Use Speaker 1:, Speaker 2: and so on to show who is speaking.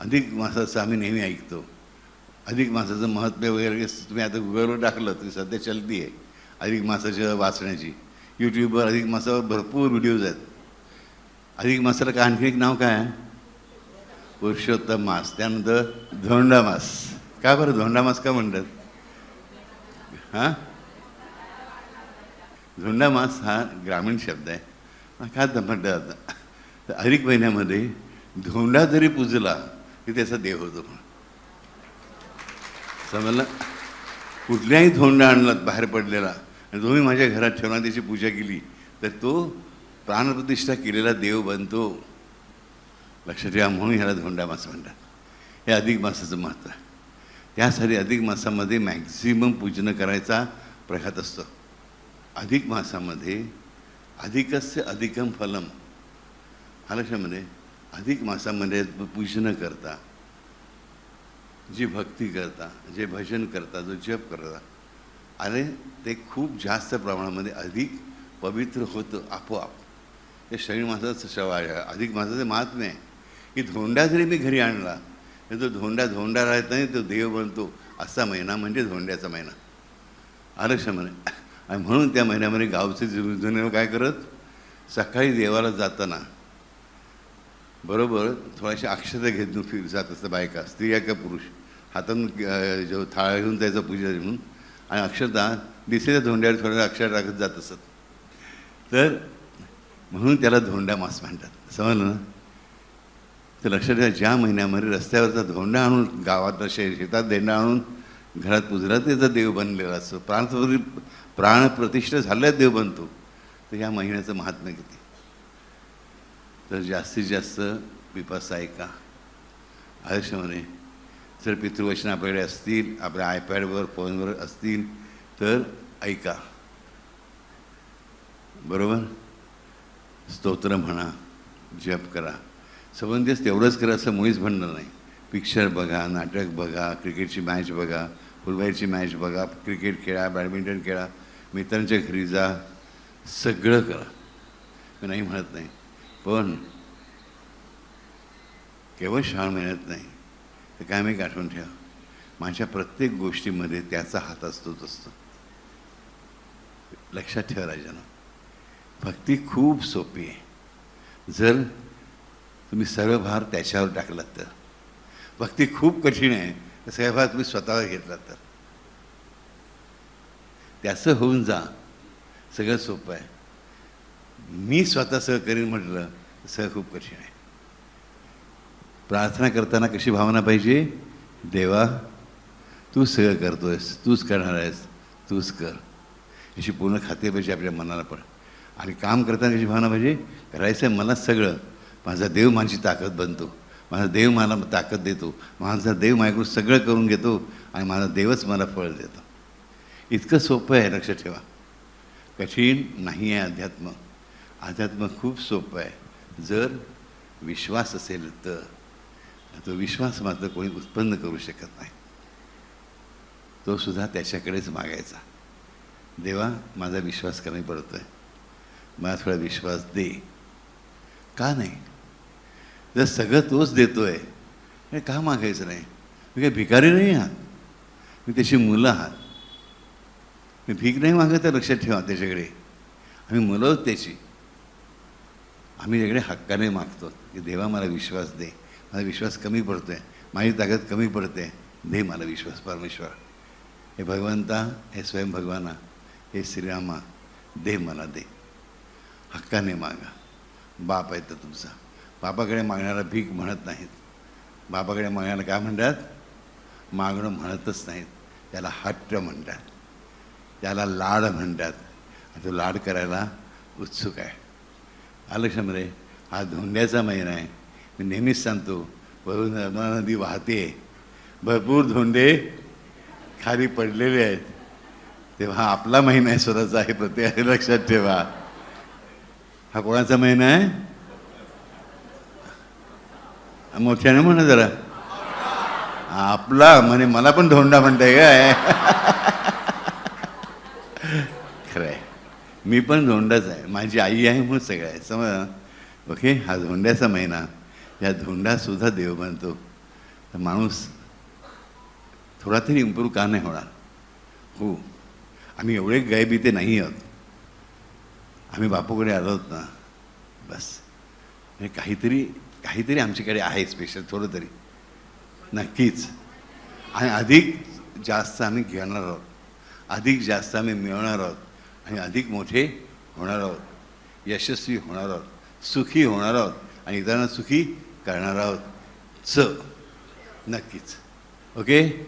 Speaker 1: अधिक मासाचं आम्ही नेहमी ऐकतो. अधिक मासाचं महत्त्व वगैरे तुम्ही आता गुगलवर टाकलं तरी सध्या चलती आहे अधिक मासाच्या वाचण्याची. यूट्यूबवर अधिक मासावर भरपूर व्हिडिओज आहेत. अधिक मासाला का आणखी एक नाव काय आहे? पुरुषोत्तम मास. त्यानंतर धोंडा मास. का बरं धोंडा मास का म्हणतात? हां, धोंडा मास हा ग्रामीण शब्द आहे. का म्हणतात आता तर अधिक महिन्यामध्ये धोंडा जरी पूजला की त्याचा देव होतो. समजलं? कुठल्याही धोंडा आणला बाहेर पडलेला आणि तुम्ही माझ्या घरात ठेवून त्याची पूजा केली तर तो प्राणप्रतिष्ठा केलेला देव बनतो. लक्षात ठेवा. म्हणून ह्याला धोंडा मास म्हणतात. हे अधिक मासाचं महत्त्व आहे. त्यासाठी अधिक मासामध्ये मॅक्झिमम पूजन करायचा प्रघात असतो. अधिक मासामध्ये अधिकस्य अधिकम फलम. हा लक्षामध्ये अधिक मासामध्ये पूजन करता, जी भक्ती करता, जे भजन करता, जो जप करता आणि ते खूप जास्त प्रमाणामध्ये अधिक पवित्र होतं आपोआप. हे श्रावण मासाचं अधिक मासाचं महात्म्य आहे की धोंडा जरी मी घरी आणला तर तो धोंडा राहत नाही, तो देव बनतो. असा महिना म्हणजे धोंड्याचा महिना. आरक्षामध्ये आणि म्हणून त्या महिन्यामध्ये गावचे जुने काय करत, सकाळी देवाला जाताना बरोबर थोड्याशा अक्षता घेऊन फिर जात असतं. बायका, स्त्रिया का पुरुष, हातातून जो थाळा घेऊन त्याचा पूजा म्हणून आणि अक्षता दिसेल्या धोंड्यावर थोड्या अक्षर टाकत जात असत. तर म्हणून त्याला धोंडा मास म्हणतात. समजलं ना? तर लक्षात ठेवा, ज्या महिन्यामध्ये रस्त्यावरचा धोंडा आणून गावातला शेतात देंडा आणून घरात पुजला त्याचा देव बनलेला असतो. प्राणप्रतिष्ठा झाल्यास देव बनतो. तर ह्या महिन्याचं महात्म्य किती. तर जास्तीत जास्त विपास ऐका. आयुष्यामध्ये जर पितृवचन आपल्याकडे असतील, आपल्या आयपॅडवर फोनवर असतील तर ऐका. बरोबर? स्तोत्र म्हणा, जप करा. संबंधीच तेवढंच करा असं मुळीच म्हणणं नाही. पिक्चर बघा, नाटक बघा, क्रिकेटची मॅच बघा, फुटबॉलची मॅच बघा, क्रिकेट खेळा, बॅडमिंटन खेळा, मित्रांच्या घरी जा, सगळं करा. मी नाही म्हणत नाही, पण केवळ श्रावण महिन्यात नाही तर काय मी आठवण ठेवा, माझ्या प्रत्येक गोष्टीमध्ये त्याचा हात असतोच असतो. लक्षात ठेवा राजानं, भक्ती खूप सोपी आहे जर तुम्ही सर्व भार त्याच्यावर टाकलात तर. भक्ती खूप कठीण आहे तर सगळा भार तुम्ही स्वतःवर घेतलात तर. त्याचं होऊन जा, सगळं सोपं आहे. मी स्वतः सगळं करीन म्हटलं तर सगळं खूप कठीण आहे. प्रार्थना करताना कशी भावना पाहिजे, देवा तू सगळं करतोयस, तूच करणार आहेस, तूच कर, याची पूर्ण खात्री पाहिजे आपल्या मनाला. पण आणि काम करताना कशी भावना पाहिजे, करायचं आहे मला सगळं, माझा देव माझी ताकद बनतो, माझा देव मला ताकद देतो, माझा देव माझ्याकडून सगळं करून घेतो आणि माझा देवच मला फळ देतो. इतकं सोपं आहे. लक्षात ठेवा, कठीण नाही आहे अध्यात्म. अध्यात्म खूप सोपं आहे जर विश्वास असेल तर. तो विश्वास मात्र कोणी उत्पन्न करू शकत नाही. तो सुद्धा त्याच्याकडेच मागायचा. देवा माझा विश्वास कमी पडतो आहे, मला थोडा विश्वास दे. का नाही? जर सगळं तोच देतो आहे हे का मागायचं नाही? मी काही भिकारी नाही आहात, मी त्याची मुलं आहात. मी भीक नाही मागत आहे. लक्षात ठेवा, त्याच्याकडे आम्ही मुलं आहोत त्याची. आम्ही त्याकडे हक्काने मागतो की देवा मला विश्वास दे, माझा विश्वास कमी पडतो आहे, माझी ताकद कमी पडते, दे मला विश्वास. परमेश्वर, हे भगवंता, हे स्वयं भगवाना, हे श्रीरामा, दे मला, दे. हक्काने मागा. बाप आहे तर तुमचा. बापाकडे मागणारा भीक म्हणत नाहीत. बापाकडे मागणारा काय म्हणतात? मागणं म्हणतच नाहीत. त्याला हट्ट म्हणतात, त्याला लाड म्हणतात. तो लाड करायला उत्सुक आहे. आलक्षामध्ये हा धोंड्याचा महिना आहे. मी नेहमीच सांगतो, नर्मदा नदी वाहते, भरपूर धोंडे खाली पडलेले आहेत. तेव्हा हा आपला महिना आहे, स्वतःचा आहे. प्रत्येक लक्षात ठेवा. हा कोणाचा महिना आहे? मोठ्याने म्हणा जरा. आपला म्हणे मला पण धोंडा म्हणताय काय? खरं आहे, मी पण धोंडाच आहे. माझी आई आहे म्हणून सगळं आहे. समजा ओके. हा धोंड्याचा महिना, या धोंडासुद्धा देव बनतो. तर माणूस थोडा तरी इम्प्रूव्ह का नाही होणार? हो, आम्ही एवढे गायबीते नाही आहोत. आम्ही बापूकडे आलो आहोत ना, बस. म्हणजे काहीतरी काहीतरी आमच्याकडे आहे स्पेशल, थोडं तरी नक्कीच. आणि अधिक जास्त आम्ही घेणार आहोत, अधिक जास्त आम्ही मिळवणार आहोत, आणि अधिक मोठे होणार आहोत, यशस्वी होणार आहोत, सुखी होणार आहोत, आणि इतरांना सुखी करणार आहोत. नक्कीच. ओके.